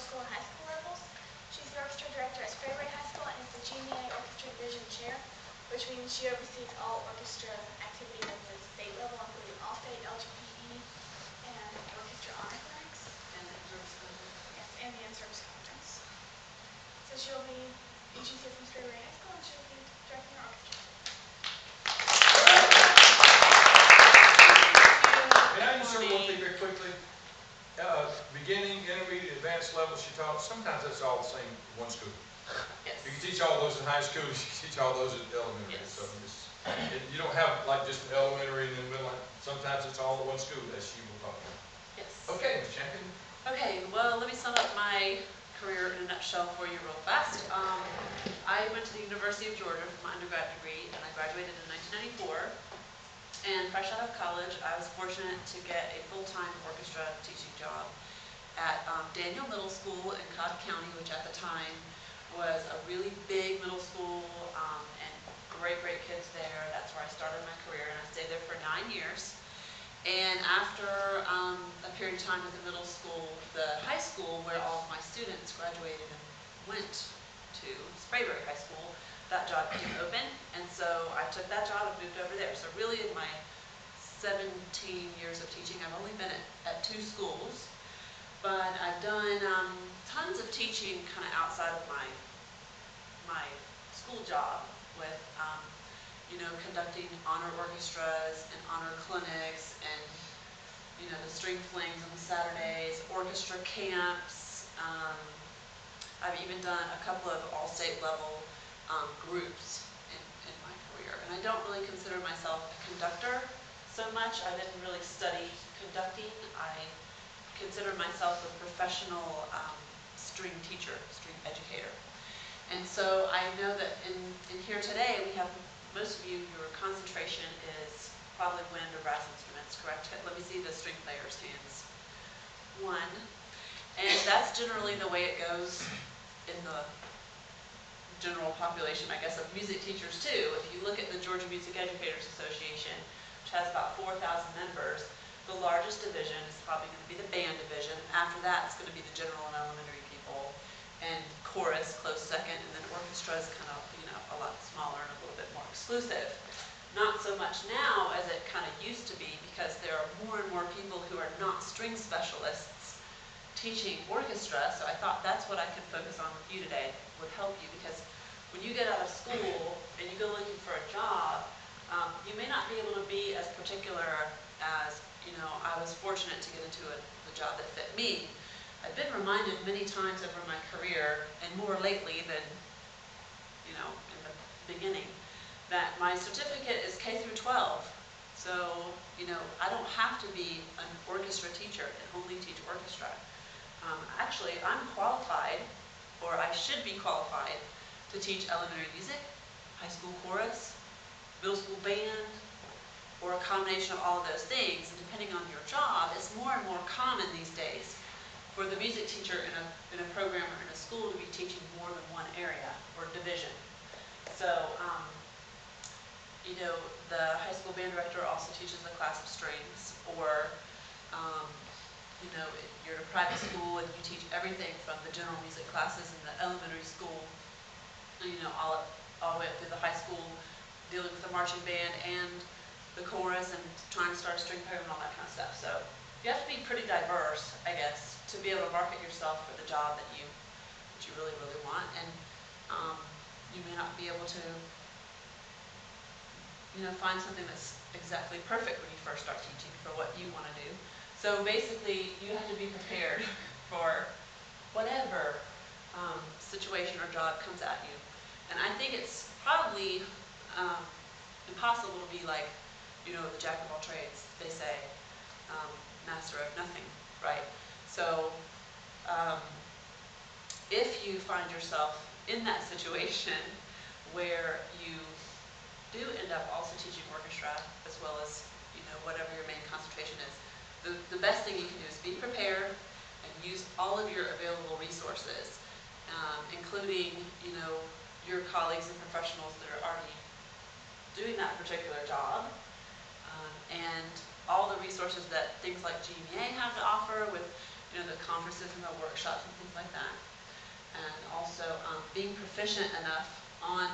school and high school levels. She's the orchestra director at Spraberry High School and is the GMEA Orchestra Division Chair, which means she oversees all orchestra activities at the state level, including All-State, LGPE, and Orchestra Honor Flags. And the in-service conference. Yes, and the in-service conference. So she'll be, she's here from Spraberry High School, and she'll be directing our orchestra. Can I insert one thing very quickly? Beginning, intermediate, advanced level she taught, sometimes that's all the same in one school. Yes. You can teach all those in high school, you can teach all those at elementary. Yes. So you don't have like just an elementary and then middle. Sometimes it's all in one school, as she will talk about. Yes. Okay, Ms. Champion. Okay, well, let me sum up my career in a nutshell for you real fast. I went to the University of Georgia for my undergrad degree, and I graduated in 1994. And fresh out of college, I was fortunate to get a full-time orchestra teaching job at Daniel Middle School in Cobb County, which at the time was a really big middle school, and great kids there. That's where I started my career, and I stayed there for 9 years. And after a period of time at the middle school, the high school where all of my students graduated and went to Spraberry High School, that job didn't open, and so I took that job and moved over there. So really in my 17 years of teaching, I've only been at 2 schools, but I've done tons of teaching kind of outside of my school job with, you know, conducting honor orchestras and honor clinics and, you know, the string flings on the Saturdays, orchestra camps. I've even done a couple of all-state level groups in my career. And I don't really consider myself a conductor so much. I didn't really study conducting. I consider myself a professional string teacher, string educator. And so I know that in here today we have, most of you, your concentration is probably wind or brass instruments, correct? Let me see the string players' hands. 1. And that's generally the way it goes in the general population, I guess, of music teachers too. If you look at the Georgia Music Educators Association, which has about 4,000 members, the largest division is probably going to be the band division. After that, it's going to be the general and elementary people, and chorus close second, and then orchestra is kind of, you know, a lot smaller and a little bit more exclusive. Not so much now as it kind of used to be, because there are more and more people who are not string specialists teaching orchestra, so I thought that's what I could focus on with you today. It would help you, because when you get out of school and you go looking for a job, you may not be able to be as particular as, you know, I was fortunate to get into the job that fit me. I've been reminded many times over my career, and more lately than, you know, in the beginning, that my certificate is K through 12. So, you know, I don't have to be an orchestra teacher and only teach orchestra. Actually, I'm qualified, or I should be qualified, to teach elementary music, high school chorus, middle school band, or a combination of all of those things. And depending on your job, it's more and more common these days for the music teacher in a program or in a school to be teaching more than one area or division. So, you know, the high school band director also teaches the class of strings, or you know, you're in a private school and you teach everything from the general music classes in the elementary school, you know, all the way up through the high school, dealing with the marching band and the chorus and trying to start a string program and all that kind of stuff. So you have to be pretty diverse, I guess, to be able to market yourself for the job that you really want. And you may not be able to, you know, find something that's exactly perfect when you first start teaching for what you want to do. So basically, you have to be prepared for whatever situation or job comes at you. And I think it's probably impossible to be like, you know, the jack of all trades, they say, master of nothing, right? So if you find yourself in that situation where you do end up also teaching orchestra, as well as, you know, whatever your main concentration is, the best thing you can do is be prepared and use all of your available resources, including, you know, your colleagues and professionals that are already doing that particular job, and all the resources that things like GMEA have to offer with the conferences and the workshops and things like that. And also being proficient enough on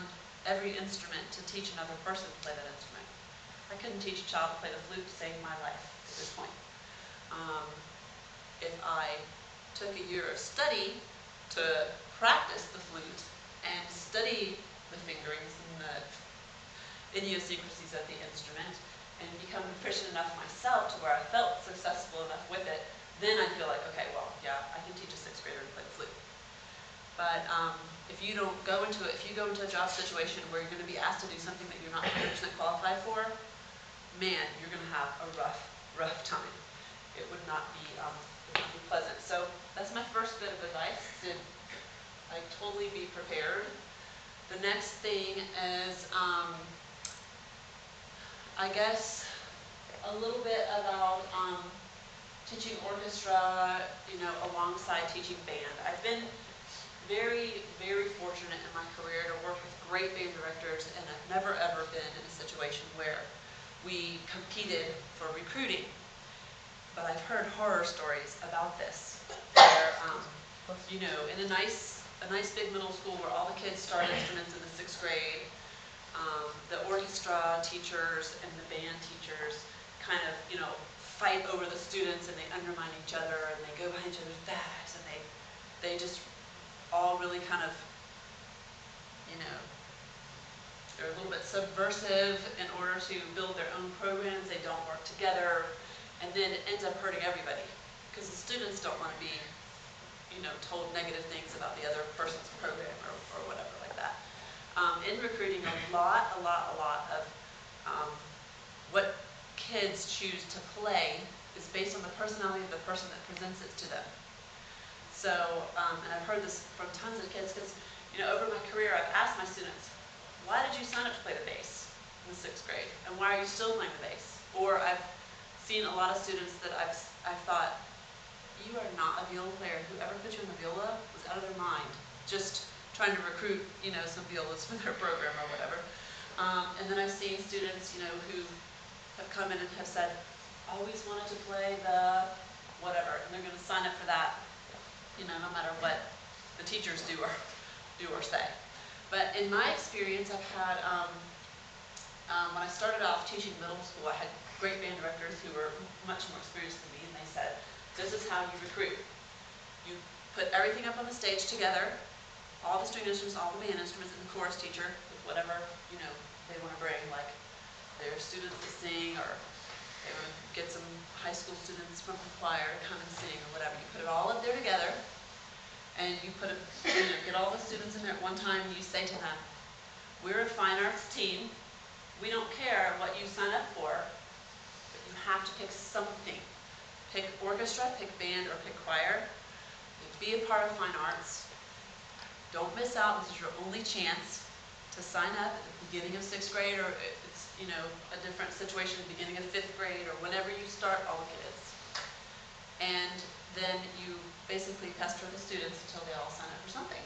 every instrument to teach another person to play that instrument. I couldn't teach a child to play the flute to save my life at this point. If I took a year of study to practice the flute and study the fingerings and the idiosyncrasies of the instrument and become proficient enough myself to where I felt successful enough with it, then I feel like, okay, well, yeah, I can teach a 6th grader to play the flute. But if you don't go into it, if you go into a job situation where you're going to be asked to do something that you're not 100% qualified for, man, you're going to have a rough time. It would not be pleasant. So that's my first bit of advice. I totally be prepared. The next thing is, I guess, a little bit about teaching orchestra, alongside teaching band. I've been very, very fortunate in my career to work with great band directors, and I've never ever been in a situation where we competed for recruiting. But I've heard horror stories about this, where, in a nice big middle school where all the kids start instruments in the 6th grade, the orchestra teachers and the band teachers kind of, fight over the students, and they undermine each other, and they go behind each other's backs, and they just all really kind of, they're a little bit subversive in order to build their own programs. They don't work together, and then it ends up hurting everybody because the students don't want to be, told negative things about the other person's program or whatever like that. In recruiting, a lot of what kids choose to play is based on the personality of the person that presents it to them. So, and I've heard this from tons of kids because, over my career, I've asked my students, why did you sign up to play the bass in the 6th grade? And why are you still playing the bass? Or I've seen a lot of students that I've thought, you are not a viola player. Whoever put you in the viola was out of their mind, just trying to recruit, some violas for their program or whatever. And then I've seen students, who have come in and have said, always wanted to play the whatever, and they're going to sign up for that, no matter what the teachers do or say. But in my experience, I've had, when I started off teaching middle school, I had great band directors who were much more experienced than me, and they said, this is how you recruit. You put everything up on the stage together, all the string instruments, all the band instruments, and the chorus teacher with whatever, they want to bring, like their students to sing, or they would get some high school students from the choir to come and sing, or whatever. You put it all up there together, and you put it, get all the students in there at one time, and you say to them, we're a fine arts team. We don't care what you sign up for, but you have to pick something. Pick orchestra, pick band, or pick choir. Be a part of fine arts. Don't miss out. This is your only chance to sign up at the beginning of 6th grade, or if it's, a different situation, beginning of 5th grade, or whenever you start all the kids. And then you basically pester the students until they all sign up for something.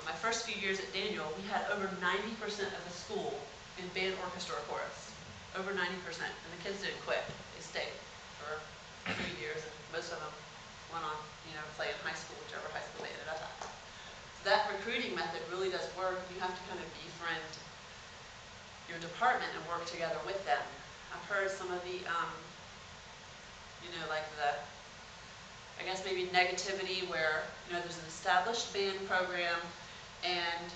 My first few years at Daniel, we had over 90% of the school in band, orchestra, or chorus. Over 90%. And the kids didn't quit. They stayed for 3 years, and most of them went on, play in high school, whichever high school they ended up at. So that recruiting method really does work. You have to kind of befriend your department and work together with them. I've heard some of the, like the, I guess maybe negativity where, there's an established band program and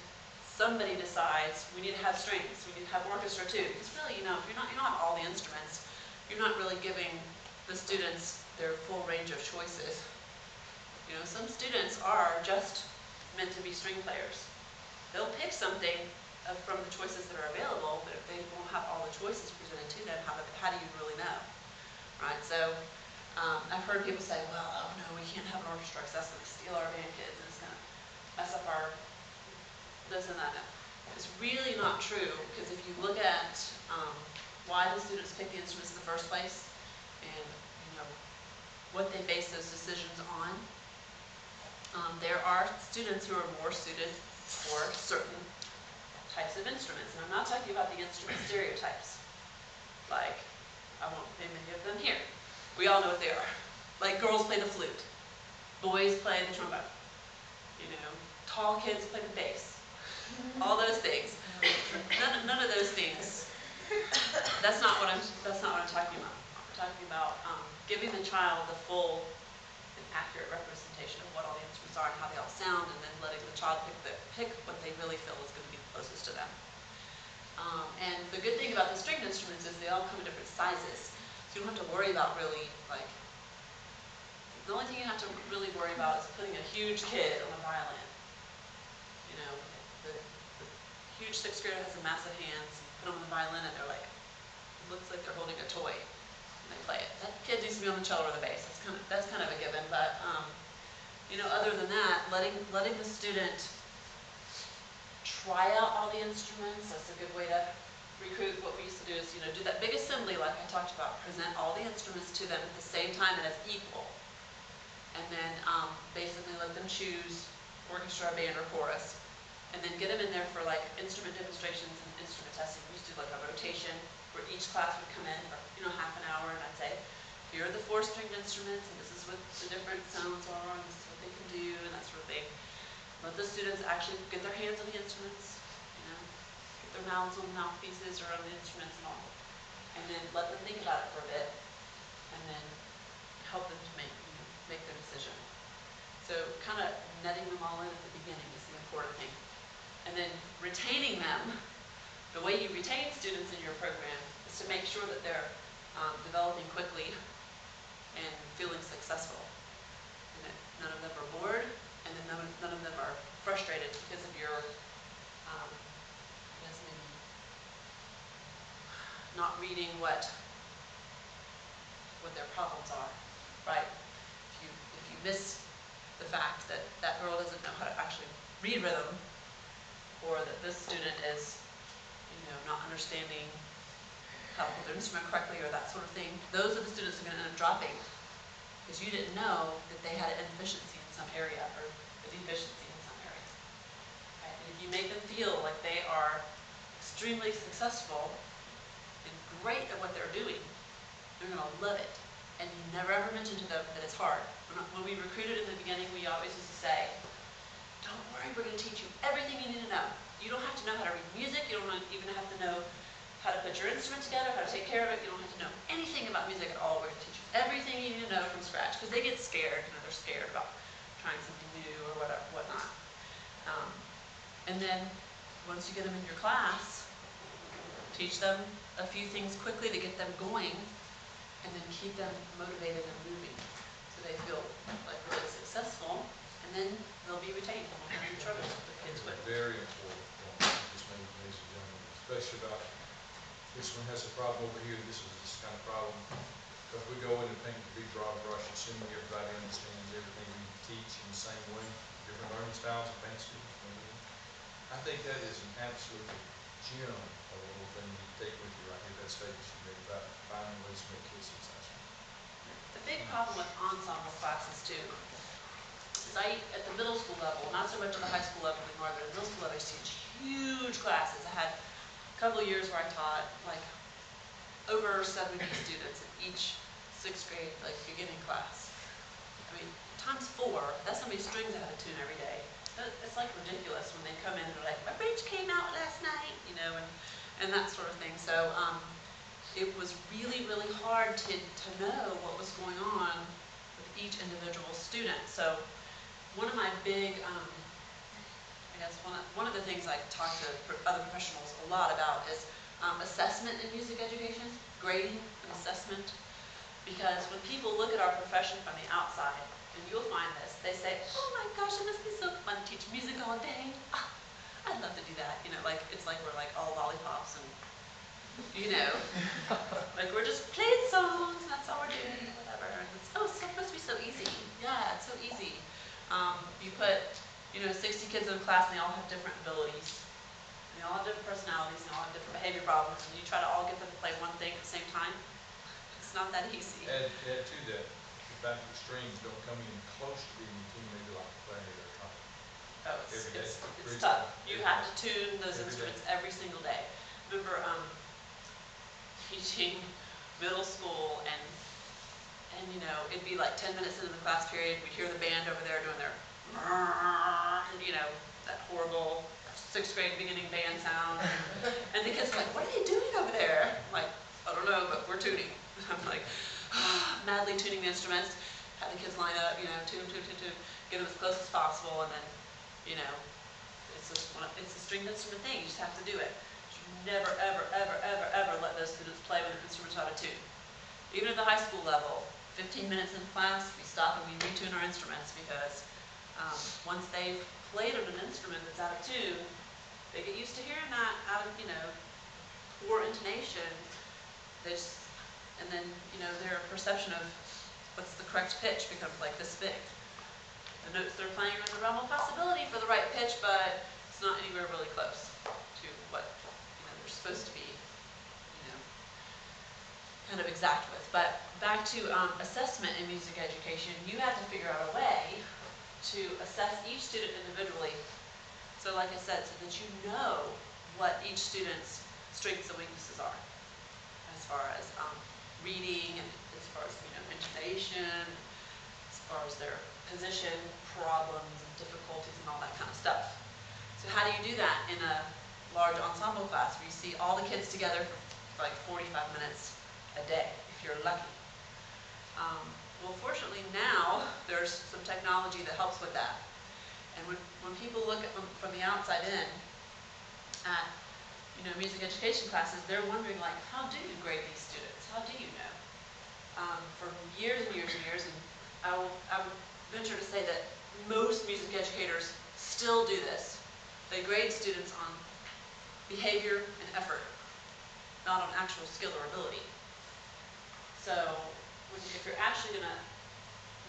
somebody decides we need to have strings, we need to have orchestra too. Because really, if you don't have all the instruments, you're not really giving the students their full range of choices. Some students are just meant to be string players. They'll pick something from the choices that are available, but if they won't have all the choices presented to them, how do you really know? Right? So I've heard people say, well, oh no, we can't have an orchestra because that's going to steal our band kids, and it's going to mess up our this and that. It's really not true, because if you look at why the students pick the instruments in the first place, and what they base those decisions on, there are students who are more suited for certain types of instruments. And I'm not talking about the instrument stereotypes. Like, I won't name any of them here. We all know what they are. Like, girls play the flute. boys play the trombone. You know, tall kids play the bass. All those things. None of those things. That's not what I'm talking about. I'm talking about giving the child the full and accurate representation of what all the instruments are and how they all sound, and then letting the child pick what they really feel is going to be the closest to them. And the good thing about the stringed instruments is they all come in different sizes, so you don't have to worry about really, like, the only thing you have to really worry about is putting a huge kid on a violin. You know, the huge sixth grader has the massive hands, you put them on the violin and they're like, it looks like they're holding a toy, and they play it. That kid needs to be on the cello or the bass. That's kind of a given, but you know, other than that, letting the student try out all the instruments, that's a good way to recruit. What we used to do is, you know, do that big assembly like I talked about, present all the instruments to them at the same time and as equal. And then basically let them choose orchestra, band, or chorus, and then get them in there for like instrument demonstrations and instrument testing. We used to do like a rotation where each class would come in for, you know, half an hour, and I'd say, here are the 4 stringed instruments, and this is what the different sounds are, and this is what they can do, and that sort of thing. Let the students actually get their hands on the instruments, you know, get their mouths on the mouthpieces or on the instruments and all, and then let them think about it for a bit, and then help them to make their decision. So kind of netting them all in at the beginning is the important thing. And then retaining them, the way you retain students in your program is to make sure that they're developing quickly and feeling successful. And that none of them are bored, and then none of them are frustrated because of your, I guess maybe not reading what their problems are, right? If you miss the fact that that girl doesn't know how to actually read rhythm, or that this student is, you know, not understanding how to hold their instrument correctly or that sort of thing, those are the students who are going to end up dropping because you didn't know that they had an inefficiency in some area or a deficiency in some area. Right? And if you make them feel like they are extremely successful and great at what they're doing, they're going to love it. And you never ever mention to them that it's hard. When we recruited in the beginning, we always used to say, don't worry, we're going to teach you everything you need to know. You don't have to know how to read music. You don't even have to know how to put your instrument together, how to take care of it. You don't have to know anything about music at all. We're going to teach you everything you need to know from scratch, because they get scared. You know, they're scared about trying something new or whatnot. And then once you get them in your class, teach them a few things quickly to get them going, and then keep them motivated and moving so they feel like really successful, and then they'll be retained. Won't have any trouble with kids with. Very important point, this made, ladies and gentlemen, especially about this one has a problem over here, this is this kind of problem. Because we go in and paint the big broad brush, assuming everybody understands everything we teach in the same way, different learning styles of paint students. I think that is an absolute gem of a little thing you take with you right here, that statement you made about finding ways to make kids successful. The big problem with ensemble classes too is at the middle school level, not so much at the high school level anymore, but at the middle school level I teach huge classes. I had a couple of years where I taught like over 70 students in each 6th grade like beginning class. I mean, times 4, that's how many strings I had to tune every day. It's like ridiculous when they come in and they're like, my bridge came out last night, you know, and that sort of thing. So it was really, really hard to know what was going on with each individual student. So one of my big, I guess one of the things I talk to other professionals a lot about is assessment in music education, grading and assessment. Because when people look at our profession from the outside, and you'll find this, they say, oh my gosh, it must be so fun to teach music all day. Ah, I'd love to do that. You know, like it's like we're like all lollipops and, you know, like we're just playing songs and that's all we're doing, whatever. And it's, oh, it's supposed to be so easy. Yeah, it's so easy. You put, you know, 60 kids in a class and they all have different abilities. And they all have different personalities and they all have different behavior problems. And you try to all get them to play one thing at the same time. It's not that easy. Add to that, the fact that the strings don't come even close to being tuned maybe like the clarinet or trumpet. Oh, it's tough. You have to tune those instruments every single day. Remember teaching middle school and you know, it'd be like 10 minutes into the class period, we'd hear the band over there doing their, you know, that horrible 6th grade beginning band sound. And the kids are like, what are they doing over there? I'm like, I don't know, but we're tuning. I'm like, madly tuning the instruments, have the kids line up, you know, tune, get them as close as possible, and then, you know, it's a stringed instrument thing, you just have to do it. You never, ever, ever, ever, ever let those students play with an instrument out of tune. Even at the high school level, 15 minutes in class, we stop and we retune our instruments, because once they've played on an instrument that's out of tune, they get used to hearing that out of, you know, poor intonation. And then, you know, their perception of what's the correct pitch becomes like this big. The notes they're playing are in the realm of possibility for the right pitch, but it's not anywhere really close to what, you know, they're supposed to be, you know, kind of exact with. But back to assessment in music education, you have to figure out a way to assess each student individually. So like I said, so that you know what each student's strengths and weaknesses are, as far as reading, and as far as, you know, intonation, as far as their position, problems, and difficulties, and all that kind of stuff. So how do you do that in a large ensemble class where you see all the kids together for like 45 minutes a day, if you're lucky? Well, fortunately now there's some technology that helps with that. And when people look at from the outside in at, you know, music education classes, they're wondering, like, how do you grade these students? How do you know? For years and years and years, and I would venture to say that most music educators still do this. They grade students on behavior and effort, not on actual skill or ability. So if you're actually going to,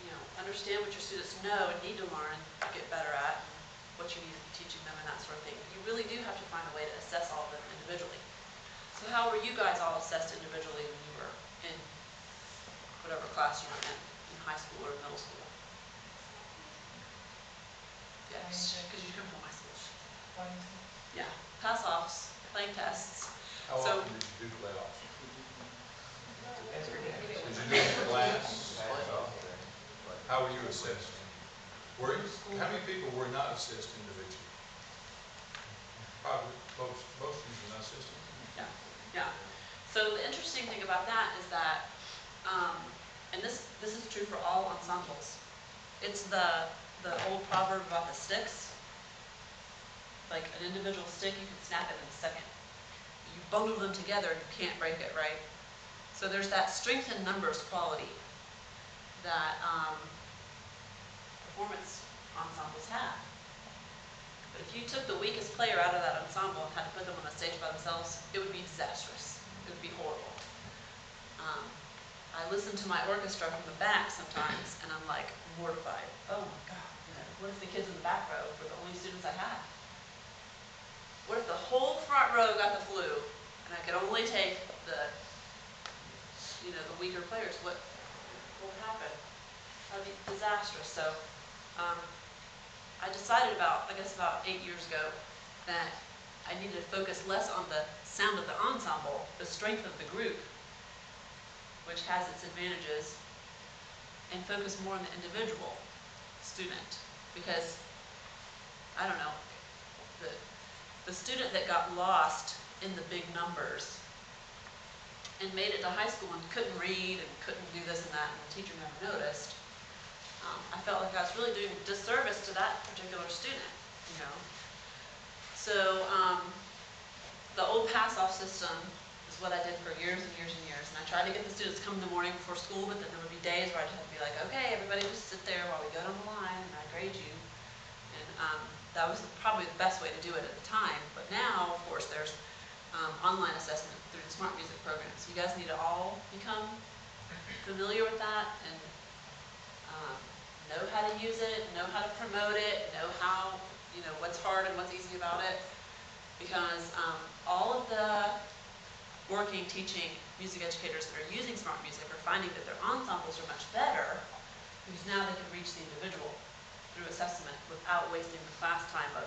you know, understand what your students know and need to learn, get better at, and what you need to be teaching them and that sort of thing, you really do have to find a way to assess all of them individually. So how were you guys all assessed individually when you were in whatever class you were in high school or middle school? Yes, because you come from high school. Yeah, pass-offs, playing tests. How So- often did you do playoffs? Did you do it for class? How were you assessed? How many people were not assessed individually? Probably most usually not assessed. Yeah. So the interesting thing about that is that, and this is true for all ensembles. It's the old proverb about the sticks. Like an individual stick, you can snap it in a second. You bundle them together, you can't break it, right? So there's that strength in numbers quality that performance ensembles have. But if you took the weakest player out of that ensemble and had to put them on the stage by themselves, it would be disastrous. It would be horrible. I listen to my orchestra from the back sometimes, and I'm like mortified. Oh my God, you know, what if the kids in the back row were the only students I had? What if the whole front row got the flu, and I could only take the, you know, the weaker players? What would happen? That would be disastrous. So I decided about 8 years ago that I needed to focus less on the sound of the ensemble, the strength of the group, which has its advantages, and focus more on the individual student. Because, I don't know, the student that got lost in the big numbers and made it to high school and couldn't read and couldn't do this and that, and the teacher never noticed, I felt like I was really doing a disservice to that particular student, you know. So the old pass-off system is what I did for years and years and years, and I tried to get the students to come in the morning before school, but then there would be days where I'd have to be like, okay, everybody just sit there while we go down the line and I grade you. And that was probably the best way to do it at the time. But now, of course, there's online assessment through the Smart Music Programs. You guys need to all become familiar with that and know how to use it, know how to promote it, know how, you know, what's hard and what's easy about it. Because all of the working, teaching music educators that are using Smart Music are finding that their ensembles are much better because now they can reach the individual through assessment without wasting the class time of,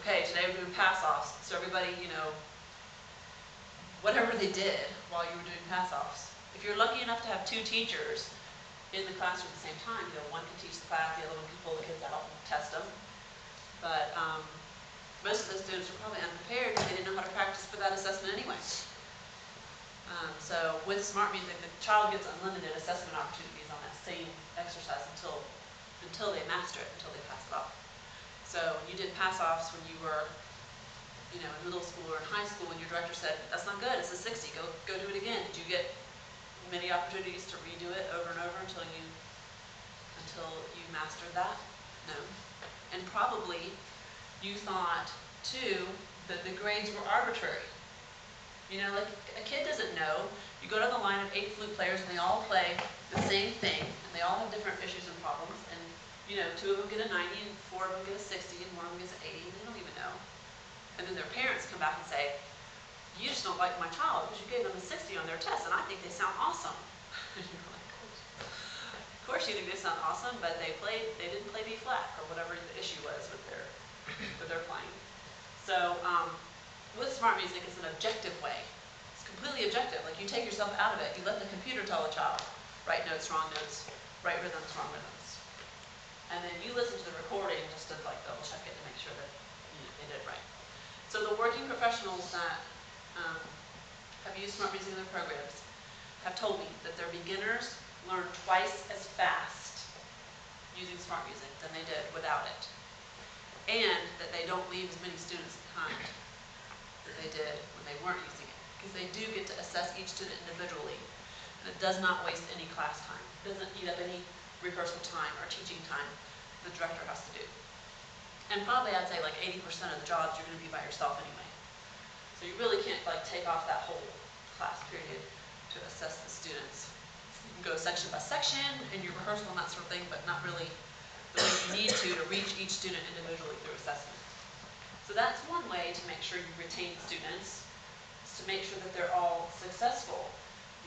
okay, today we're doing pass-offs, so everybody, you know, whatever they did while you were doing pass-offs. If you're lucky enough to have 2 teachers in the classroom at the same time. You know, one can teach the class, the other one can pull the kids out and test them. But most of the students were probably unprepared because they didn't know how to practice for that assessment anyway. So with Smart Music, the child gets unlimited assessment opportunities on that same exercise until they master it, until they pass it off. So you did pass-offs when you were, you know, in middle school or in high school, when your director said, that's not good, it's a 60, go do it again. Did you get many opportunities to redo it over and over until you mastered that? No. And probably you thought, too, that the grades were arbitrary. You know, like a kid doesn't know. You go to the line of 8 flute players and they all play the same thing, and they all have different issues and problems, and you know, 2 of them get a 90 and 4 of them get a 60 and 1 of them gets an 80, and they don't even know. And then their parents come back and say, you just don't like my child because you gave them a 60 on their test, and I think they sound awesome. And you're like, of course you think they sound awesome, but they didn't play B flat, or whatever the issue was with their playing. So with Smart Music, it's an objective way. It's completely objective. Like, you take yourself out of it. You let the computer tell a child, right notes, wrong notes, right rhythms, wrong rhythms. And then you listen to the recording just to like double check it to make sure that they did it right. So the working professionals that have used Smart Music in their programs have told me that their beginners learn twice as fast using Smart Music than they did without it. And that they don't leave as many students behind that they did when they weren't using it. Because they do get to assess each student individually. And it does not waste any class time. It doesn't eat up any rehearsal time or teaching time the director has to do. And probably I'd say like 80% of the jobs you're going to be by yourself anyway. So you really can't like take off that whole class period to assess the students. You can go section by section in your rehearsal and that sort of thing, but not really the way you need to reach each student individually through assessment. So that's one way to make sure you retain students, is to make sure that they're all successful.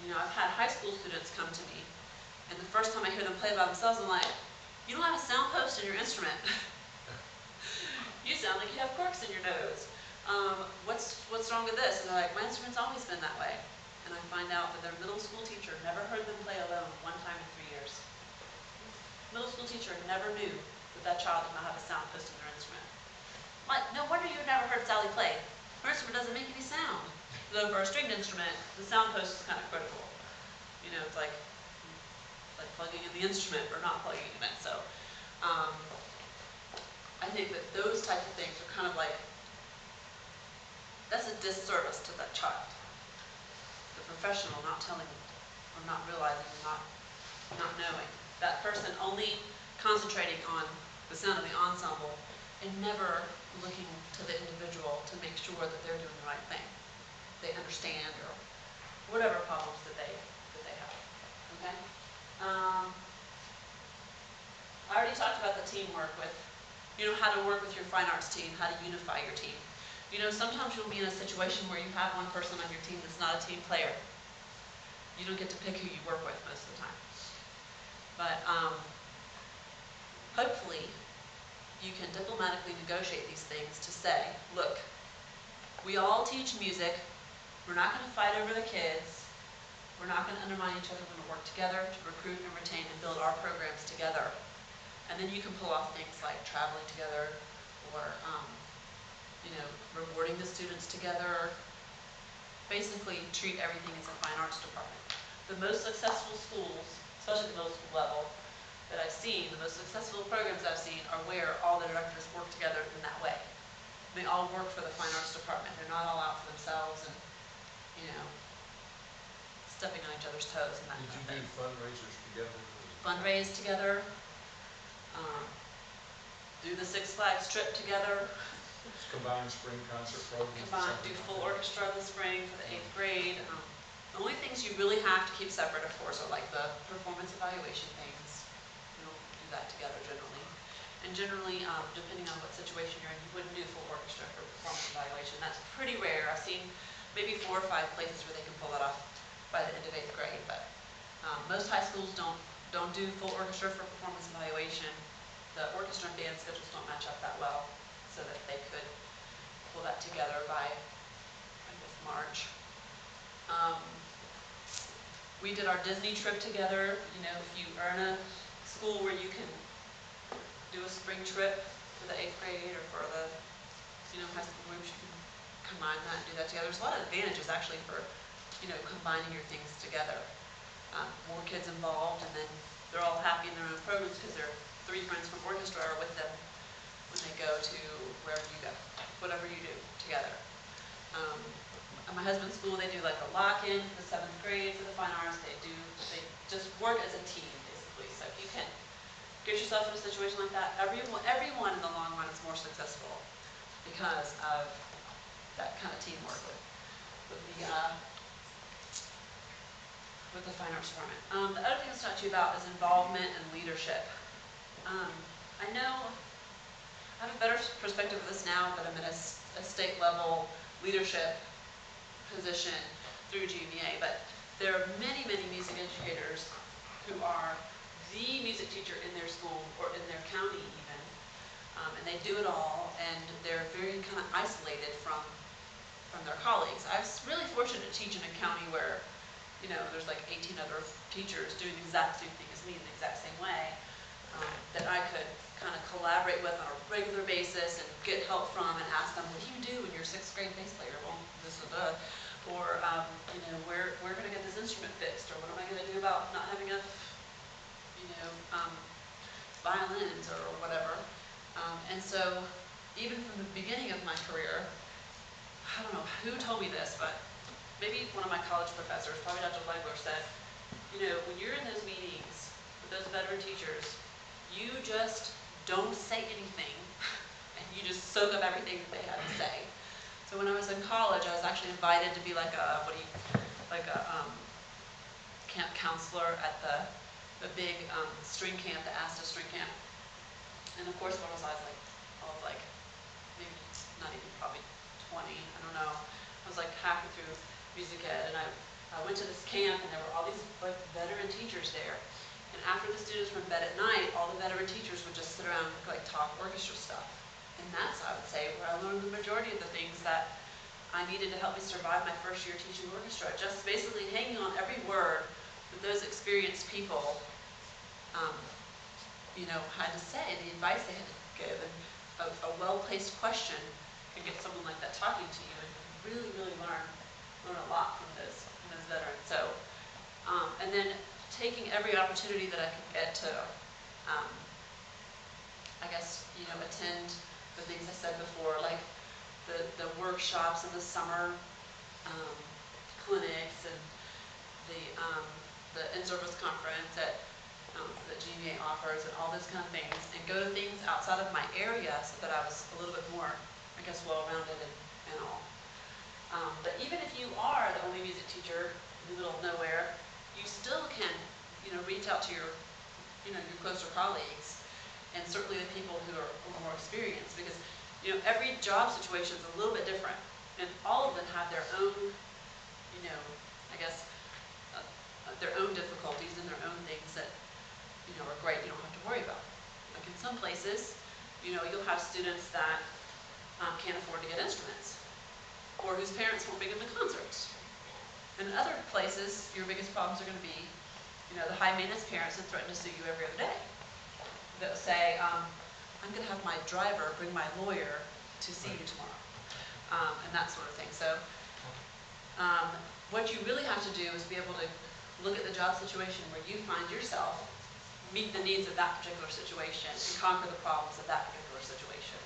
You know, I've had high school students come to me, and the first time I hear them play by themselves, I'm like, you don't have a sound post in your instrument. You sound like you have corks in your nose. What's wrong with this? And they're like, my instrument's always been that way. And I find out that their middle school teacher never heard them play alone one time in 3 years. Middle school teacher never knew that child did not have a sound post in their instrument. Like, no wonder you've never heard Sally play. Her instrument doesn't make any sound. Though for a stringed instrument, the sound post is kind of critical. You know, it's like plugging in the instrument or not plugging it in. So I think that those types of things are kind of like, that's a disservice to that child. The professional not telling or not realizing or not knowing. That person only concentrating on the sound of the ensemble and never looking to the individual to make sure that they're doing the right thing. They understand or whatever problems that they have. Okay? I already talked about the teamwork with, you know, how to work with your fine arts team, how to unify your team. You know, sometimes you'll be in a situation where you have one person on your team that's not a team player. You don't get to pick who you work with most of the time. But hopefully you can diplomatically negotiate these things to say, look, we all teach music. We're not going to fight over the kids. We're not going to undermine each other. We're going to work together to recruit and retain and build our programs together. And then you can pull off things like traveling together or, you know, rewarding the students together. Basically, treat everything as a fine arts department. The most successful schools, especially at the middle school level, that I've seen, the most successful programs I've seen are where all the directors work together in that way. They all work for the fine arts department. They're not all out for themselves and, you know, stepping on each other's toes and that kind of thing. Did you do fundraisers together? Fundraise together. Do the Six Flags trip together. Combined spring concert programs. Do full orchestra in the spring for the 8th grade. The only things you really have to keep separate, of course, are like the performance evaluation things. You don't do that together generally. And generally, depending on what situation you're in, you wouldn't do full orchestra for performance evaluation. That's pretty rare. I've seen maybe 4 or 5 places where they can pull that off by the end of 8th grade. But most high schools don't do full orchestra for performance evaluation. The orchestra and band schedules don't match up that well, so that they could pull that together by, I guess, March. We did our Disney trip together. You know, if you are in a school where you can do a spring trip for the 8th grade or for the, you know, high school groups, you can combine that and do that together. There's a lot of advantages actually for, you know, combining your things together. More kids involved, and then they're all happy in their own programs because their 3 friends from orchestra are with them when they go to wherever you go, whatever you do together. At my husband's school, they do like a lock-in for the 7th grade for the fine arts. They just work as a team, basically. So if you can get yourself in a situation like that, everyone in the long run is more successful because of that kind of teamwork with the fine arts department. The other thing I was talking to you about is involvement and leadership. I know I have a better perspective of this now that I'm at a state level leadership position through GMEA, but there are many, many music educators who are the music teacher in their school or in their county even, and they do it all, and they're very kind of isolated from their colleagues. I was really fortunate to teach in a county where, you know, there's like 18 other teachers doing the exact same thing as me in the exact same way, that I could kind of collaborate with on a regular basis and get help from and ask them, what do you do when you're a 6th grade bass player? Well, this is or, you know, where can I get this instrument fixed? Or what am I going to do about not having enough, you know, violins or whatever. And so even from the beginning of my career, I don't know who told me this, but maybe one of my college professors, probably Dr. Legler, said, you know, when you're in those meetings with those veteran teachers, you just don't say anything, and you just soak up everything that they have to say. So when I was in college, I was actually invited to be like a camp counselor at the big string camp, the ASTA string camp. And of course, what was I like maybe not even probably 20, I don't know. I was like halfway through music ed, and I went to this camp, and there were all these like veteran teachers there. And after the students went to bed at night, all the veteran teachers would just sit around and like talk orchestra stuff. And that's, I would say, where I learned the majority of the things that I needed to help me survive my first year teaching orchestra. Just basically hanging on every word that those experienced people, you know, had to say, the advice they had to give, and a well-placed question can get someone like that talking to you, and you really, really learn a lot from those veterans. So, and then taking every opportunity that I could get to, I guess, you know, attend the things I said before, like the workshops in the summer, clinics, and the in-service conference that GMEA offers, and all those kind of things, and go to things outside of my area so that I was a little bit more, I guess, well-rounded and all. But even if you are the only music teacher in the middle of nowhere, you still can, you know, reach out to your, you know, your closer colleagues, and certainly the people who are a little more experienced, because, you know, every job situation is a little bit different, and all of them have their own, you know, I guess, their own difficulties and their own things that, you know, are great you don't have to worry about. Like in some places, you know, you'll have students that can't afford to get instruments, or whose parents won't bring them to concerts. In other places, your biggest problems are going to be, you know, the high maintenance parents that threaten to sue you every other day. That say, I'm going to have my driver bring my lawyer to see you tomorrow, and that sort of thing. So what you really have to do is be able to look at the job situation where you find yourself, meet the needs of that particular situation, and conquer the problems of that particular situation.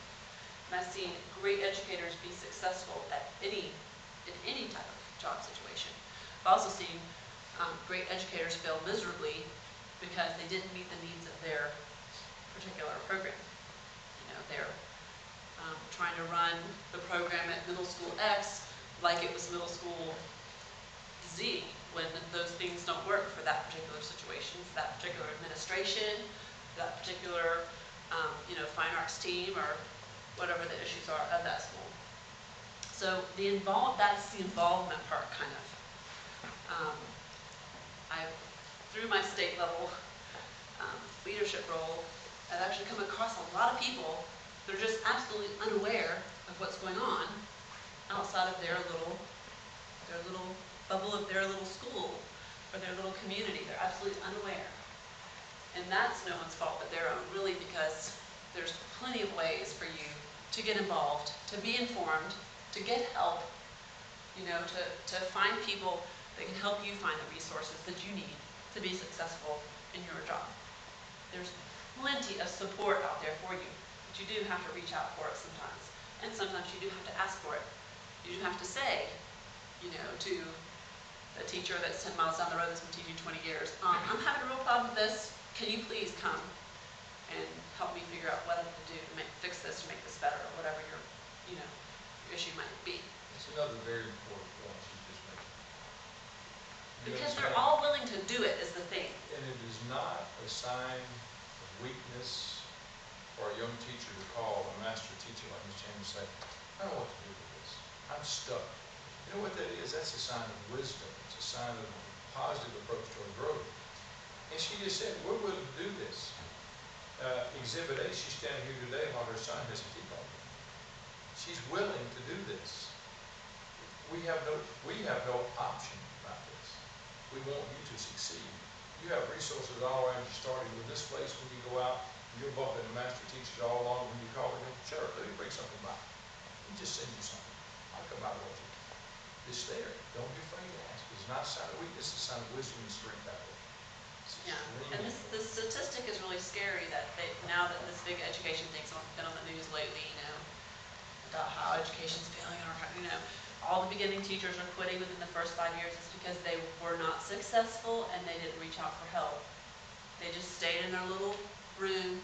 And I've seen great educators be successful at in any type of job situation. I've also seen great educators fail miserably because they didn't meet the needs of their particular program. You know, they're trying to run the program at middle school X like it was middle school Z, when those things don't work for that particular situation, for that particular administration, for that particular you know, fine arts team, or whatever the issues are of that school. So that's the involvement part, kind of. Through my state level leadership role, I've actually come across a lot of people that are just absolutely unaware of what's going on outside of their little bubble of their little school. or their little community. They're absolutely unaware. And that's no one's fault but their own, really, because there's plenty of ways for you to get involved, to be informed, to get help, you know, to find people that can help you find the resources that you need to be successful in your job. There's plenty of support out there for you, but you do have to reach out for it sometimes. And sometimes you do have to ask for it. You do have to say, you know, to a teacher that's 10 miles down the road that's been teaching 20 years, I'm having a real problem with this. Can you please come and help me figure out what I need to do to fix this, to make this better, or whatever your, you know, your issue might be. It's another very important point you just made. Because they're all willing to do it is the thing. And it is not a sign of weakness for a young teacher to call a master teacher like Ms. Chambers and say, I don't know what to do with this. I'm stuck. You know what that is? That's a sign of wisdom. It's a sign of a positive approach toward growth. And she just said, we're willing to do this. Exhibit A, she's standing here today while her son has a tea party. She's willing to do this. We have no option about this. We want you to succeed. You have resources all around you, starting with this place when you go out. You're bumping the master teachers all along when you call them, sure, let me bring something by. Let me just send you something. I'll come out with you. It's there. Don't be afraid to ask. It's not a sign of weakness, it's a sign of wisdom and strength out there. Yeah, and the statistic is really scary that now that this big education thing's been on the news lately, you know, about how education's failing, or how, you know, all the beginning teachers are quitting within the first 5 years is because they were not successful and they didn't reach out for help. They just stayed in their little room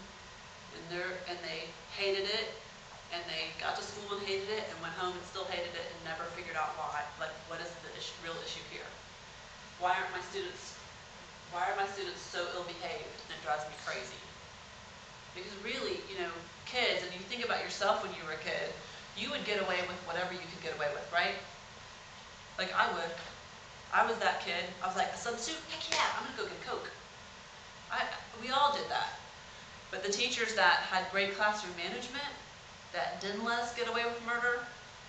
and they hated it, and they got to school and hated it, and went home and still hated it, and never figured out why. Like, what is the real issue here? Why are my students so ill-behaved? And it drives me crazy. Because really, you know, kids, and you think about yourself when you were a kid, you would get away with whatever you could get away with, right? Like I would. I was that kid. I was like, a substitute? Heck yeah, I'm going to go get a Coke. We all did that. But the teachers that had great classroom management, that didn't let us get away with murder,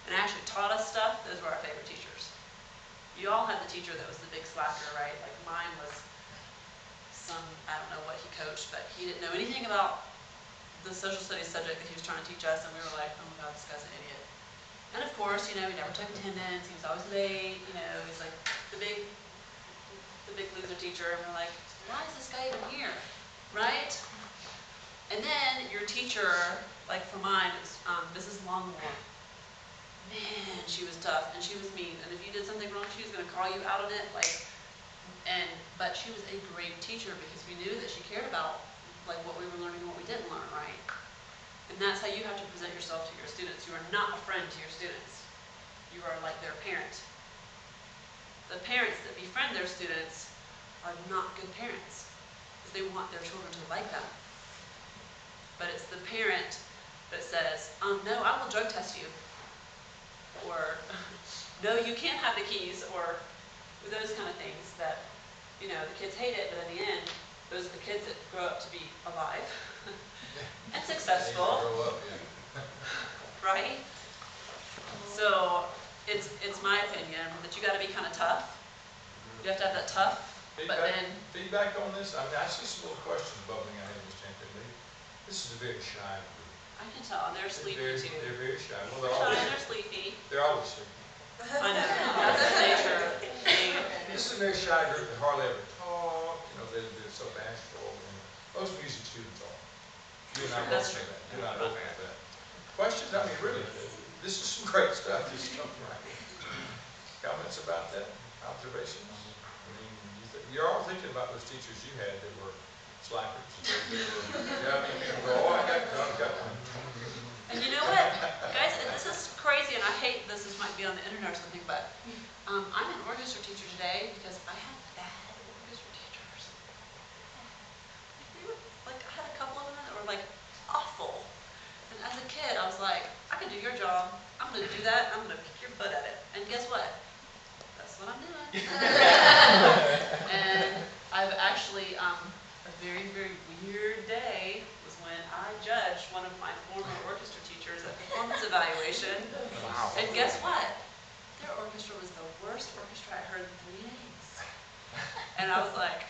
and actually taught us stuff, those were our favorite teachers. You all had the teacher that was the big slacker, right? Like mine was I don't know what he coached, but he didn't know anything about the social studies subject that he was trying to teach us, and we were like, oh my God, this guy's an idiot. And of course, you know, he never took attendance, he was always late, you know, he's like the big loser teacher, and we're like, why is this guy even here, right? And then your teacher, like for mine, was Mrs. Longmore. Man, she was tough, and she was mean, and if you did something wrong, she was going to call you out on it, like, but she was a great teacher because we knew that she cared about like what we were learning and what we didn't learn, right? And that's how you have to present yourself to your students. You are not a friend to your students. You are like their parent. The parents that befriend their students are not good parents because they want their children to like them. But it's the parent that says, no, I will drug test you. Or, no, you can't have the keys, or those kind of things that, you know, the kids hate it, but in the end, those are the kids that grow up to be alive and successful, right? So it's my opinion that you got to be kind of tough. You have to have that tough, but then feedback on this. I mean, I see some little questions bubbling out of Ms. Champion. This is a very shy group. I can tell, and they're sleepy too. They're very shy. Well, They're shy and they're sleepy. They're always sleepy. I know. That's the nature. This is a very shy group that hardly ever talk. You know, they're so bashful. And most music students are. You and I both say that. You and I both have that. Questions? I mean, really, this is some great stuff. This is something right. Comments about that? Observations? I mean, you're all thinking about those teachers you had that were slackers. And you know what, guys, this is crazy, and I hate this might be on the internet or something, but I'm an orchestra teacher today because I had bad orchestra teachers. Like, I had a couple of them that were like awful. And as a kid, I was like, I can do your job. I'm going to do that. I'm going to kick your butt at it. And guess what? That's what I'm doing. And I've actually, a very, very weird day was when I judged one of my former orchestra teachers at performance evaluation. Wow. And guess what? Their orchestra was the worst orchestra I heard in 3 days. And I was like,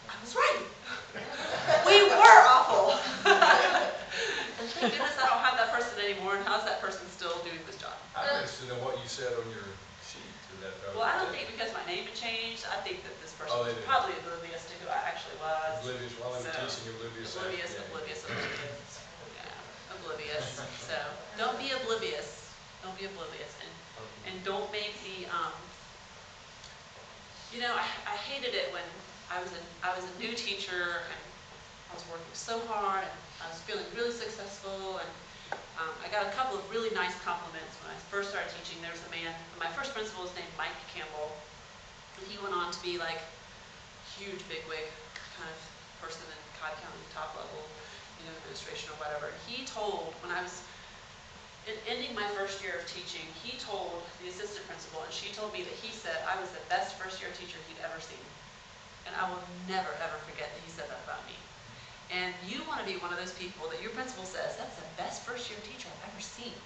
I was right. We were awful. And thank goodness I don't have that person anymore, and how's that person still doing this job? I'm interested in what you said on your sheet to that. Well, I don't think because my name had changed, I think that this person Oh, was they did. probably oblivious to who I actually was. Oblivious, while they were So, teaching oblivious. Oblivious. Yeah, oblivious. So, don't be oblivious. Don't be oblivious. And don't make the, you know, I hated it when I was a new teacher and I was working so hard and I was feeling really successful, and I got a couple of really nice compliments when I first started teaching. There was a man, my first principal was named Mike Campbell, and he went on to be like huge bigwig kind of person in Cobb County, top level, you know, administration or whatever. And he told, when I was ending my first year of teaching, he told the assistant principal, and she told me that he said I was the best first year teacher he'd ever seen. And I will never ever forget that he said that about me. And you want to be one of those people that your principal says, that's the best first year teacher I've ever seen.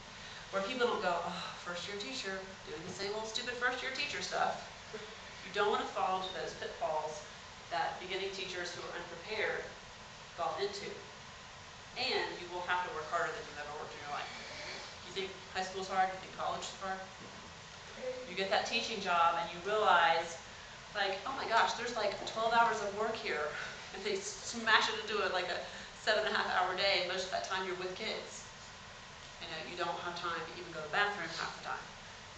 Where people don't go, oh, first year teacher, doing the same old stupid first year teacher stuff. You don't want to fall into those pitfalls that beginning teachers who are unprepared fall into. And you will have to work harder than you've ever worked in your life. You think high school's hard? You think college is hard? You get that teaching job and you realize, like, oh my gosh, there's like 12 hours of work here. And they smash it into like a 7.5-hour day, and most of that time you're with kids. You know, you don't have time to even go to the bathroom half the time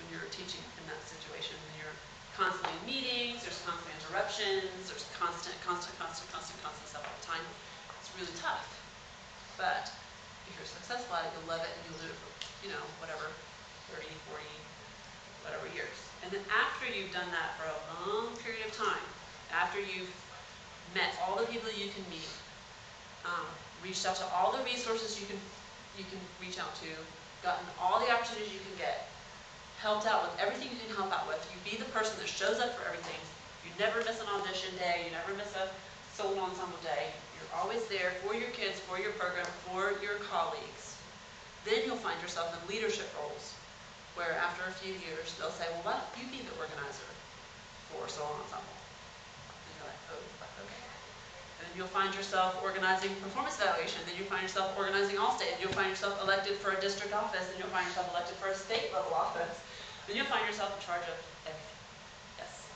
when you're teaching in that situation. And you're constantly in meetings, there's constant interruptions, there's constant stuff all the time. It's really tough. But if you're successful at it, you'll love it, and you'll do it for, you know, whatever, 30, 40, whatever years. And then after you've done that for a long period of time, after you've met all the people you can meet, reached out to all the resources you can reach out to, gotten all the opportunities you can get, helped out with everything you can help out with. You be the person that shows up for everything. You never miss an audition day. You never miss a solo ensemble day. You're always there for your kids, for your program, for your colleagues. Then you'll find yourself in leadership roles, where after a few years, they'll say, well, why don't you be the organizer for solo ensemble? And you're like, oh, okay. And then you'll find yourself organizing performance evaluation. Then you'll find yourself organizing Allstate. And you'll find yourself elected for a district office. And you'll find yourself elected for a state level office. Then you'll find yourself in charge of everything. Yes?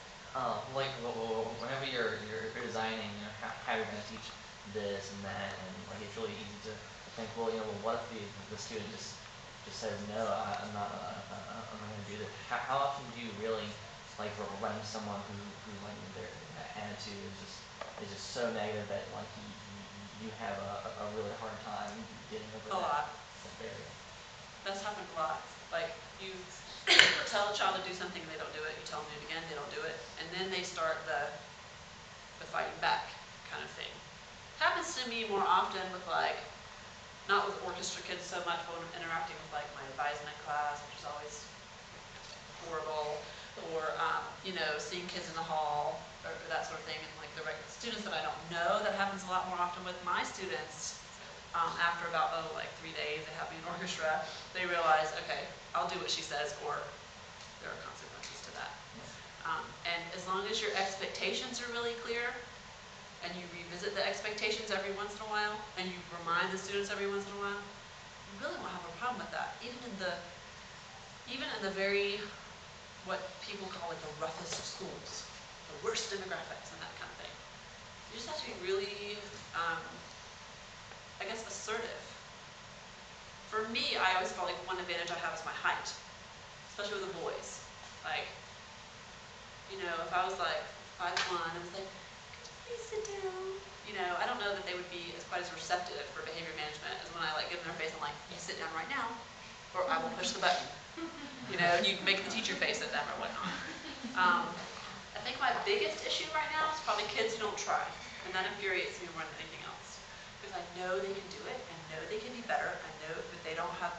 Like whenever you're designing, you know, how you're going to teach this and that, and like it's really easy to think, well, you know, well, what if the student just says, no, I'm not going to do this. How often do you really like run into someone who like their attitude is just so negative that like you have a really hard time getting over that barrier? That's happened a lot. Like you tell a child to do something and they don't do it. You tell them to do it again, they don't do it, and then they start the fighting back kind of thing. Happens to me more often with like, not with orchestra kids so much, but when I'm interacting with like my advisement class, which is always horrible, or you know, seeing kids in the hall or that sort of thing, and like the students that I don't know. That happens a lot more often with my students. After about like 3 days, they have me in orchestra. They realize, okay, I'll do what she says, or there are consequences to that. And as long as your expectations are really clear, and you revisit the expectations every once in a while, and you remind the students every once in a while, you really won't have a problem with that. Even in the very, what people call like the roughest schools, the worst demographics and that kind of thing. You just have to be really, I guess, assertive. For me, I always felt like one advantage I have is my height, especially with the boys. Like, you know, if I was like 5'1", I was like, please sit down. You know, I don't know that they would be quite as receptive for behavior management as when I like get in their face and like, you sit down right now, or I will push the button. You know, and you make the teacher face at them or whatnot. I think my biggest issue right now is probably kids who don't try, and that infuriates me more than anything else. Because I know they can do it, I know they can be better, I know that they don't have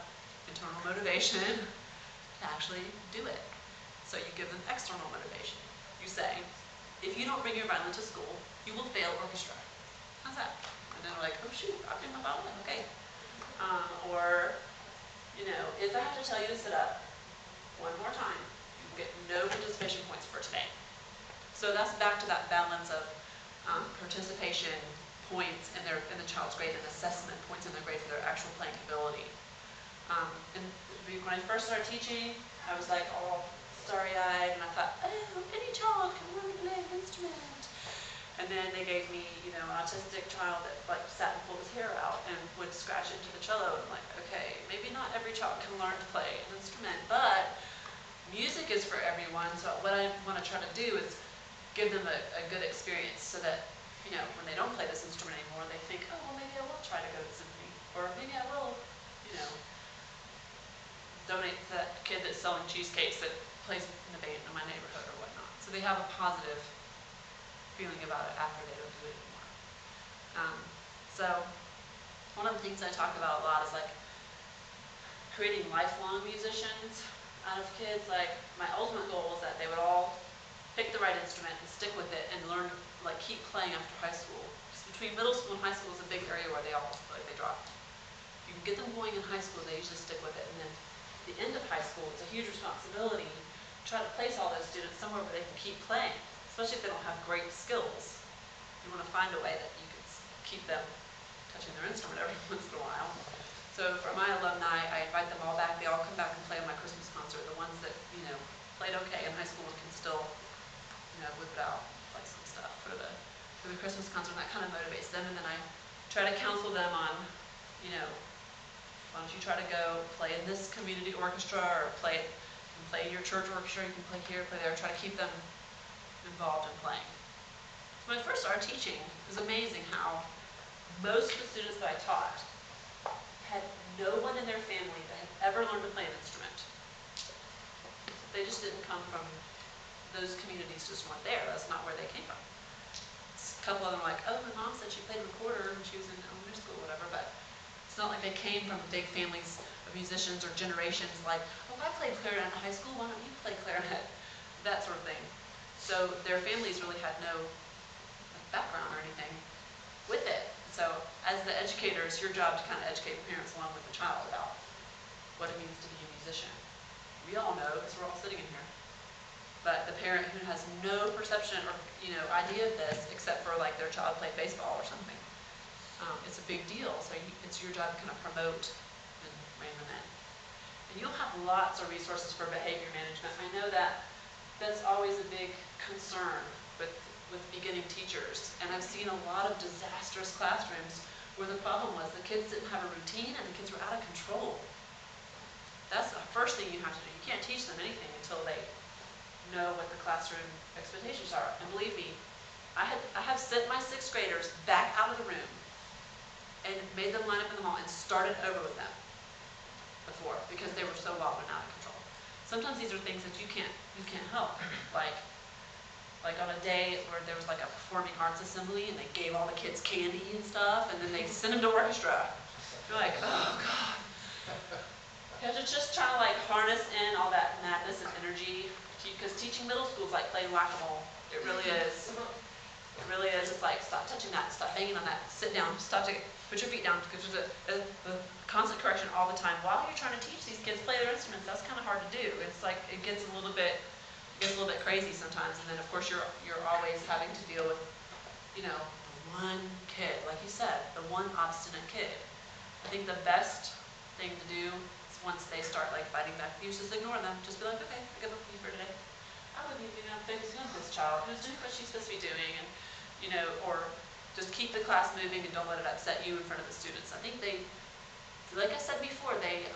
internal motivation to actually do it. So you give them external motivation. You say, if you don't bring your violin to school, you will fail orchestra. How's that? And then they're like, oh shoot, I bring my violin, okay. Or, you know, if I have to tell you to sit up one more time, you get no participation points for today. So that's back to that balance of participation points in the child's grade and assessment points in their grade for their actual playing ability. And when I first started teaching, I was like all starry-eyed, and I thought, oh, any child can learn to play an instrument. And then they gave me, an autistic child that like sat and pulled his hair out and would scratch into the cello. And I'm like, okay, maybe not every child can learn to play an instrument, but music is for everyone. So what I want to try to do is give them a good experience so that, when they don't play this instrument anymore, they think, oh, well, maybe I will try to go to symphony. Or maybe I will, donate to that kid that's selling cheesecakes that plays in the band in my neighborhood or whatnot. So they have a positive feeling about it after they don't do it anymore. So one of the things I talk about a lot is like creating lifelong musicians out of kids. Like my ultimate goal is that they would all pick the right instrument and stick with it and learn, like keep playing after high school. Because between middle school and high school is a big area where they all like they drop. If you can get them going in high school, they usually stick with it. And then at the end of high school, it's a huge responsibility to try to place all those students somewhere where they can keep playing, especially if they don't have great skills. You want to find a way that you can keep them touching their instrument every once in a while. So for my alumni, I invite them all back. They all come back and play on my Christmas concert. The ones that, played okay in high school and can still, whip it out, play some stuff for the Christmas concert. And that kind of motivates them. And then I try to counsel them on, why don't you try to go play in this community orchestra or play in your church orchestra. You can play here, play there. Try to keep them involved in playing. When I first started teaching, it was amazing how most of the students that I taught had no one in their family that had ever learned to play an instrument. They just didn't come from those communities, just weren't there. That's not where they came from. A couple of them were like, oh, my mom said she played recorder when she was in elementary school or whatever, but it's not like they came from big families of musicians or generations like, oh, I played clarinet in high school, why don't you play clarinet? That sort of thing. So their families really had no background or anything with it. So as the educators, your job to kind of educate the parents along with the child about what it means to be a musician. We all know because we're all sitting in here. But the parent who has no perception or idea of this except for like their child played baseball or something, it's a big deal. So it's your job to kind of promote and rein them in. And you'll have lots of resources for behavior management. I know that's always a big concern with beginning teachers. And I've seen a lot of disastrous classrooms where the problem was the kids didn't have a routine and the kids were out of control. That's the first thing you have to do. You can't teach them anything until they know what the classroom expectations are. And believe me, I have sent my 6th graders back out of the room and made them line up in the hall and started over with them before because they were so wild and out of control. Sometimes these are things that you can't help. Like on a day where there was like a performing arts assembly and they gave all the kids candy and stuff and then they sent them to orchestra. You're like, oh God. You have to just try to like harness in all that madness and energy because teaching middle school is like playing whack-a-mole. It really is. It really is. It's like stop touching that, stop hanging on that, sit down, stop taking, put your feet down because there's a constant correction all the time. While you're trying to teach these kids play their instruments, that's kind of hard to do. It's like it gets a little bit crazy sometimes, and then of course you're always having to deal with, the one kid, like you said, the one obstinate kid. I think the best thing to do is once they start like fighting back, you just ignore them. Just be like, okay, I got nothing for today. I wouldn't even focusing on this child who's doing what she's supposed to be doing, and or just keep the class moving and don't let it upset you in front of the students. I think they, like I said before, they,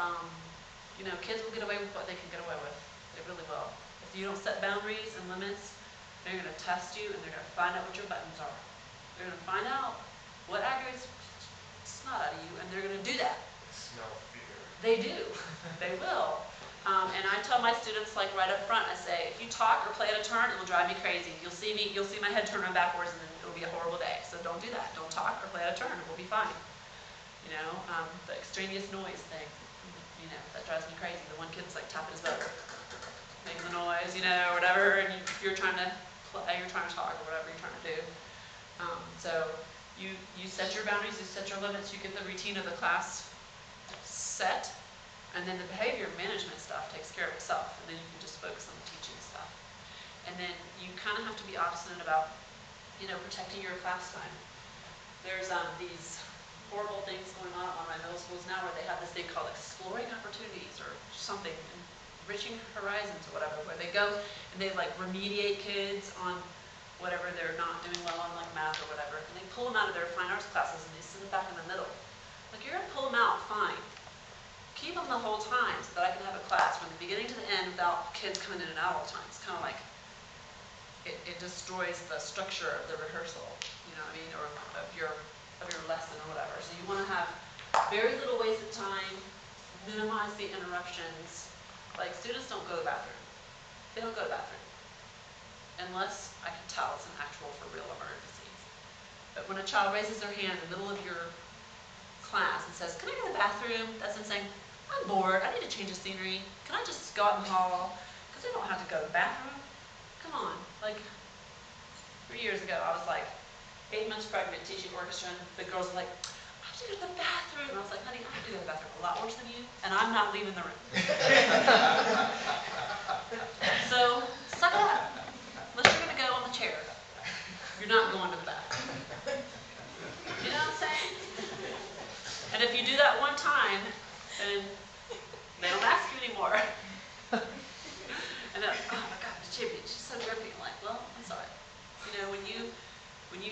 kids will get away with what they can get away with. They really will. If you don't set boundaries and limits, they're going to test you and they're going to find out what your buttons are. They're going to find out what aggravates snot out of you, and they're going to do that. Smell fear. They do. They will. And I tell my students, like right up front, I say, if you talk or play at a turn, it will drive me crazy. You'll see my head turn around backwards, and then it'll be a horrible day. So don't do that. Don't talk or play at a turn. It will be fine. The extraneous noise thing, that drives me crazy. The one kid's like tapping his butt, making the noise, or whatever, and you're trying to play, you're trying to talk, or whatever you're trying to do. So you set your boundaries, you set your limits, you get the routine of the class set, and then the behavior management stuff takes care of itself, and then you can just focus on the teaching stuff. And then you kind of have to be obstinate about, protecting your class time. There's these horrible things going on at one of my middle schools now where they have this thing called exploring opportunities or something, enriching horizons or whatever, where they go and they like remediate kids on whatever they're not doing well on, like math or whatever, and they pull them out of their fine arts classes and they sit them back in the middle. Like, you're gonna pull them out, fine. Keep them the whole time so that I can have a class from the beginning to the end without kids coming in and out all the time. It's kind of like, it destroys the structure of the rehearsal, you know what I mean, or of your lesson or whatever. So you want to have very little wasted time, minimize the interruptions. Like, students don't go to the bathroom. They don't go to the bathroom unless I can tell it's an actual for real emergency. But when a child raises their hand in the middle of your class and says, "Can I go to the bathroom?" that's them saying, "I'm bored, I need to change the scenery. Can I just go out in the hall?" Because they don't have to go to the bathroom. Come on. Like, 3 years ago, I was like 8 months pregnant teaching orchestra, and the girls were like, "I have to go to the bathroom." And I was like, "Honey, I have to go to the bathroom a lot worse than you, and I'm not leaving the room." So, suck it up. Unless you're going to go on the chair, you're not going to the bathroom. You know what I'm saying? And if you do that one time, then they don't ask you anymore. And then, "Oh my God, Miss Chippy, she's so grumpy." I'm like, "Well, I'm sorry." When you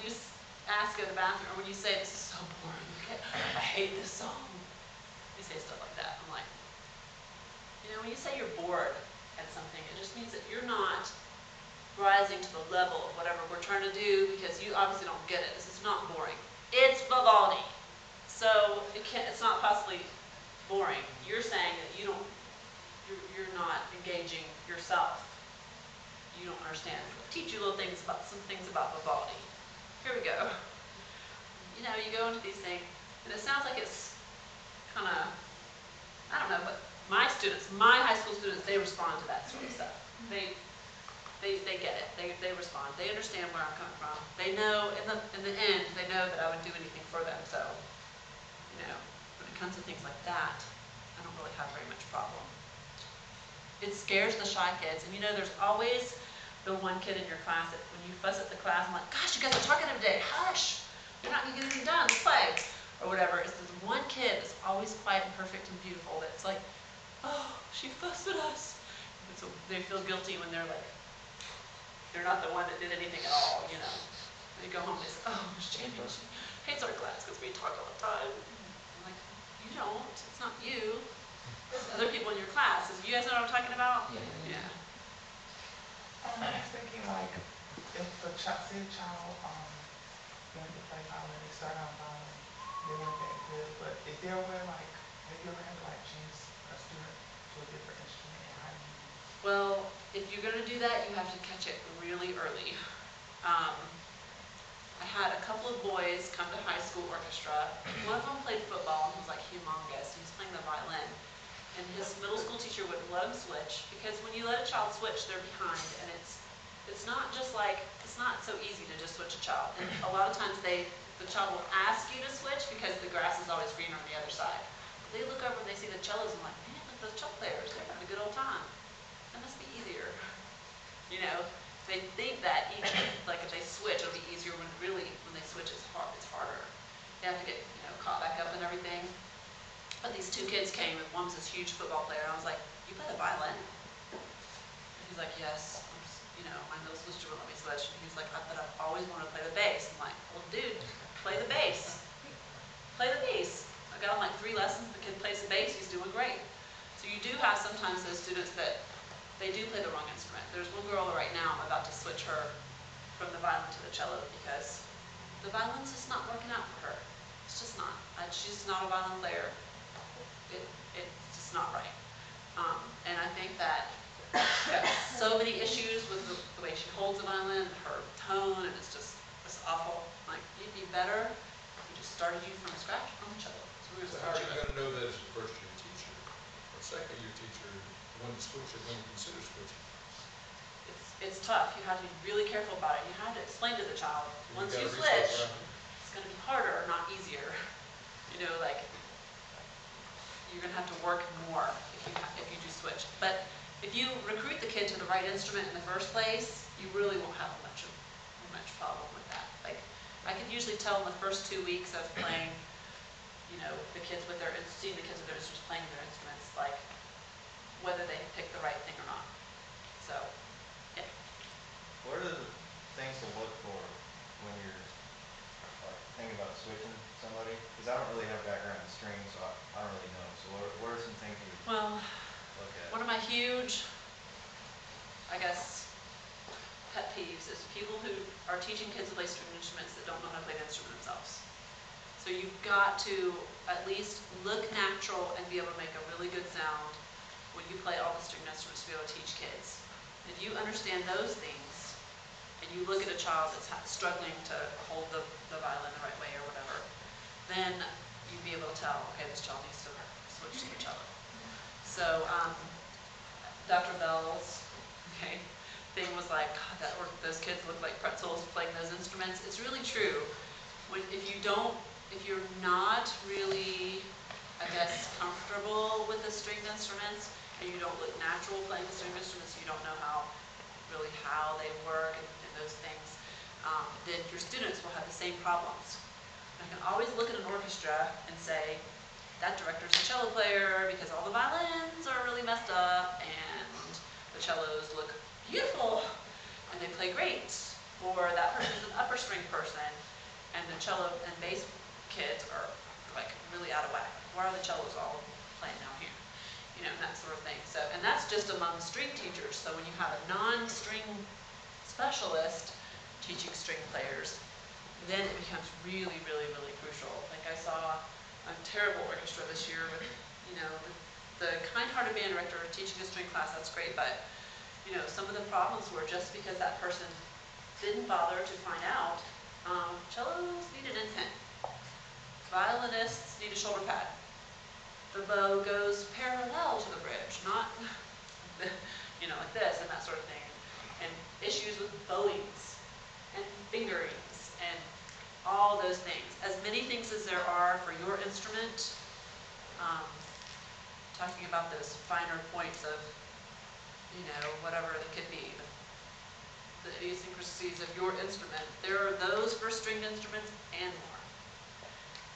ask to go to the bathroom, or when you say, "This is so boring, okay, I hate this song," you say stuff like that. I'm like, when you say you're bored at something, it just means that you're not rising to the level of whatever we're trying to do, because you obviously don't get it. This is not boring. It's Vivaldi. So it's not possibly boring. You're saying that you're not engaging yourself. You don't understand. I'll teach you some things about Vivaldi. Here we go. You go into these things, and it sounds like it's kind of, I don't know, but my high school students, they respond to that sort of stuff. They get it. They respond. They understand where I'm coming from. They know, in the end, they know that I would do anything for them. So, when it comes to things like that, I don't really have very much problem. It scares the shy kids. And there's always the one kid in your class that when you fuss at the class, I'm like, "Gosh, you guys are talking every day. Hush. You're not going to get anything done. Let's play." Or whatever. It's this one kid that's always quiet and perfect and beautiful that's like, "Oh, she fussed at us." And so they feel guilty when they're like, they're not the one that did anything at all, They go home and they say, "Oh, Miss Champion, she hates our class because we talk all the time." I'm like, "You don't. It's not you. It's other people in your class." You guys know what I'm talking about? Yeah. I was thinking, like, if the child wanted to play violin, they start on violin, they weren't that good, but is there a way, like, maybe you'll have to, like, change a student to a different instrument, and how do you? Well, if you're going to do that, you have to catch it really early. I had a couple of boys come to high school orchestra. One of them played football and was like humongous. He was playing the violin. And his middle school teacher wouldn't let him switch, because when you let a child switch, they're behind. And it's not just like, it's not so easy to just switch a child. And a lot of times the child will ask you to switch because the grass is always greener on the other side. But they look over and they see the cellos and like, "Man, look at those cello players. They're having a good old time. That must be easier." They think that like if they switch, it'll be easier, when really, when they switch, it's harder. They have to get, caught back up and everything. But these two kids came, and one was this huge football player, and I was like, "You play the violin?" And he's like, "Yes. My middle school teacher wouldn't let me switch." And he's like, "But I've always wanted to play the bass." I'm like, "Well, dude, play the bass. Play the bass." I got him like 3 lessons. The kid plays the bass. He's doing great. So you do have sometimes those students that they do play the wrong instrument. There's one girl right now, I'm about to switch her from the violin to the cello because the violin's just not working out for her. It's just not. She's not a violin player. It's just not right. And I think that she's got so many issues with the way she holds the violin, her tone, and it's awful. Like, it'd be better if we just started you from scratch on the cello. So how are you going to know that as a first-year teacher or second-year teacher, when to switch or when to consider switching? It's tough. You have to be really careful about it. You have to explain to the child, once you switch, it's going to be harder, not easier. Like, you're going to have to work more if you do switch. But if you recruit the kid to the right instrument in the first place, you really won't have much problem with that. Like, I could usually tell in the first 2 weeks of playing, you know, seeing the kids with their instruments, playing their instruments, like, whether they pick the right thing or not. So, yeah. What are the things to look for when you're thinking about switching somebody? Because I don't really have background in strings, so I don't really know. So what are some things you Well, look at? one of my huge, I guess, pet peeves is people who are teaching kids to play string instruments that don't know how to play the instrument themselves. So you've got to at least look natural and be able to make a really good sound when you play all the string instruments to be able to teach kids. If you understand those things, and you look at a child that's struggling to hold the violin the right way or whatever, then you'd be able to tell, okay, this child needs to switch to the cello. So, Dr. Bell's, thing was like, God, those kids look like pretzels playing those instruments. It's really true. If you're not really, I guess, comfortable with the stringed instruments, and you don't look natural playing the stringed instruments, you don't know how they work and those things, then your students will have the same problems. I can always look at an orchestra and say, that director's a cello player because all the violins are really messed up and the cellos look beautiful and they play great. Or that person's an upper string person and the cello and bass kids are like really out of whack. Why are the cellos all playing down here? You know, that sort of thing. So, and that's just among string teachers. So when you have a non-string specialist teaching string players, then it becomes really, really, really crucial. Like I saw a terrible orchestra this year with, you know, the kind-hearted band director teaching a string class, that's great, but, you know, some of the problems were just because that person didn't bother to find out, cellos need an intent, violinists need a shoulder pad, the bow goes parallel to the bridge, not, you know, like this and that sort of thing, and issues with bowings and fingerings and all those things. As many things as there are for your instrument, talking about those finer points of, you know, whatever it could be, the idiosyncrasies of your instrument, there are those for stringed instruments and more.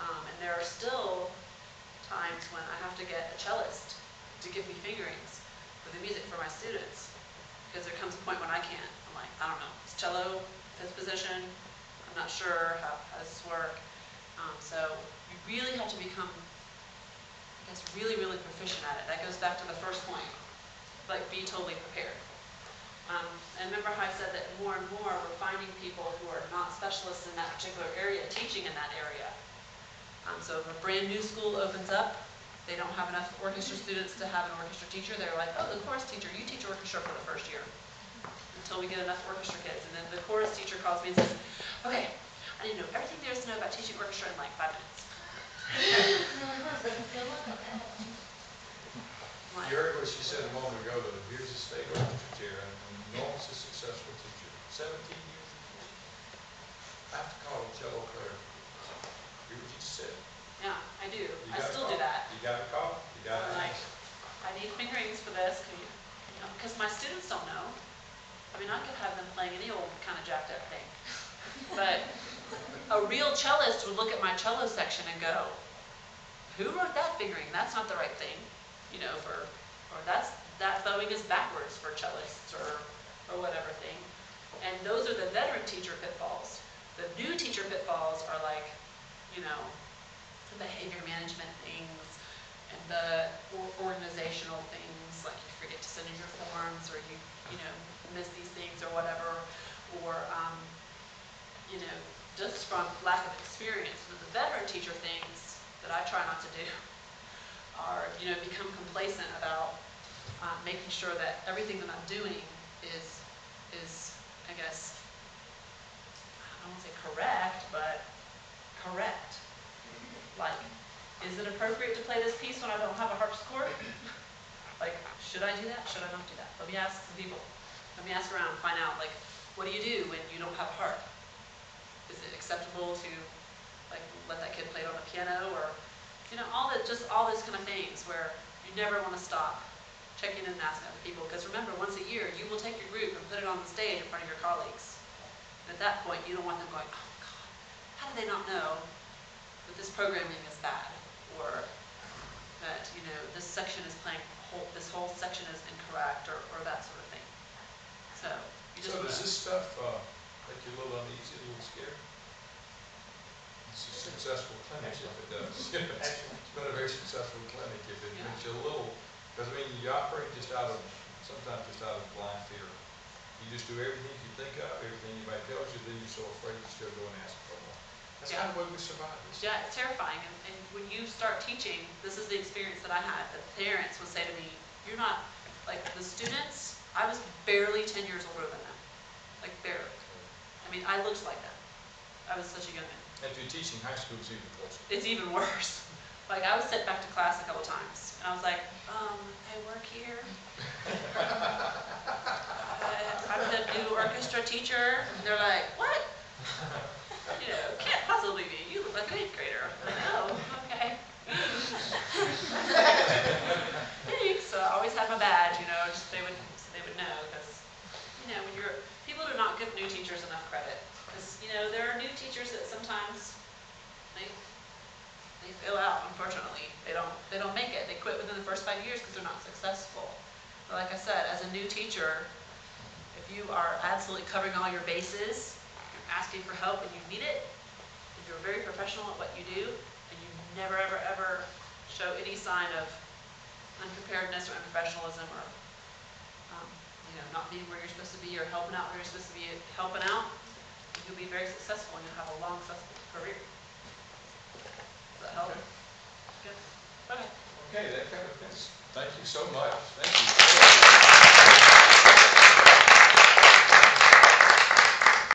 And there are still times when I have to get a cellist to give me fingerings for the music for my students, because there comes a point when I can't. I'm like, I don't know, it's cello, fifth position, I'm not sure how does this work. So you really have to become, I guess, really, really proficient at it. That goes back to the first point, like be totally prepared. And remember how I said that more and more we're finding people who are not specialists in that particular area teaching in that area. So if a brand new school opens up, they don't have enough orchestra students to have an orchestra teacher. They're like, oh, the chorus teacher, you teach orchestra for the first year until we get enough orchestra kids. And then the chorus teacher calls me and says, okay, I need to know everything there is to know about teaching orchestra in like 5 minutes. You heard what she said a moment ago, though. Here's a state orchestra chair and an enormously successful teacher. 17 years of teaching. I have to call a cello player. Hear what you just said. Yeah, I do. I still do that. You got to call. You got to Like, ask. I need fingerings for this, because my students don't know. I mean, I could have them playing any old kind of jacked up thing. But a real cellist would look at my cello section and go, who wrote that fingering? That's not the right thing. You know, or that bowing is backwards for cellists or whatever thing. And those are the veteran teacher pitfalls. The new teacher pitfalls are like, you know, the behavior management things and the organizational things, like you forget to send in your forms or you know, miss these things or whatever, or, you know, just from lack of experience. But the veteran teacher things that I try not to do are, you know, become complacent about making sure that everything that I'm doing is, I guess, I won't say correct, but correct. Like, is it appropriate to play this piece when I don't have a harpsichord? Like, should I do that? Should I not do that? Let me ask some people. Let me ask around and find out, like, what do you do when you don't have a harp? Is it acceptable to, like, let that kid play it on the piano, or, you know, all those kind of things where you never want to stop checking in and asking other people, because remember, once a year, you will take your group and put it on the stage in front of your colleagues. And at that point, you don't want them going, oh God, how do they not know that this programming is bad? Or that, you know, this section is playing, this whole section is incorrect, or that sort of thing. So, you just So wanna- does this stuff make you a little uneasy, a little scared? It's a successful clinic if it does. It's been a very successful clinic if it Yeah. makes you a little, because I mean, you operate sometimes just out of blind fear. You just do everything you think of, everything anybody tells you, then you're so afraid you still go and ask for more. That's Yeah. kind of the way we survive this. Yeah, it's terrifying, and when you start teaching, this is the experience that I had, that parents would say to me, you're not, like, the students, I was barely 10 years older than them, like, barely. I mean, I looked like them. I was such a young man. And if you're teaching high school, it's even closer. It's even worse. Like, I was sent back to class a couple times, and I was like, I work here. I'm the new orchestra teacher. And they're like, what? You know, can't possibly be. You look like an 8th grader. I'm like, oh, okay. Thanks. So I always had my badge, you know, just they would know, because, you know, when people do not give new teachers enough credit. Because, you know, there are new teachers that sometimes they fail out, unfortunately. They don't make it. They quit within the first 5 years because they're not successful. But like I said, as a new teacher, if you are absolutely covering all your bases, you're asking for help and you need it, and you're very professional at what you do, and you never, ever, ever show any sign of unpreparedness or unprofessionalism or, you know, not being where you're supposed to be or helping out where you're supposed to be helping out, you'll be very successful and you'll have a long, successful career. Does that help? Okay. Good. Okay. Okay, that kind of fits. Thank you so much. Thank you.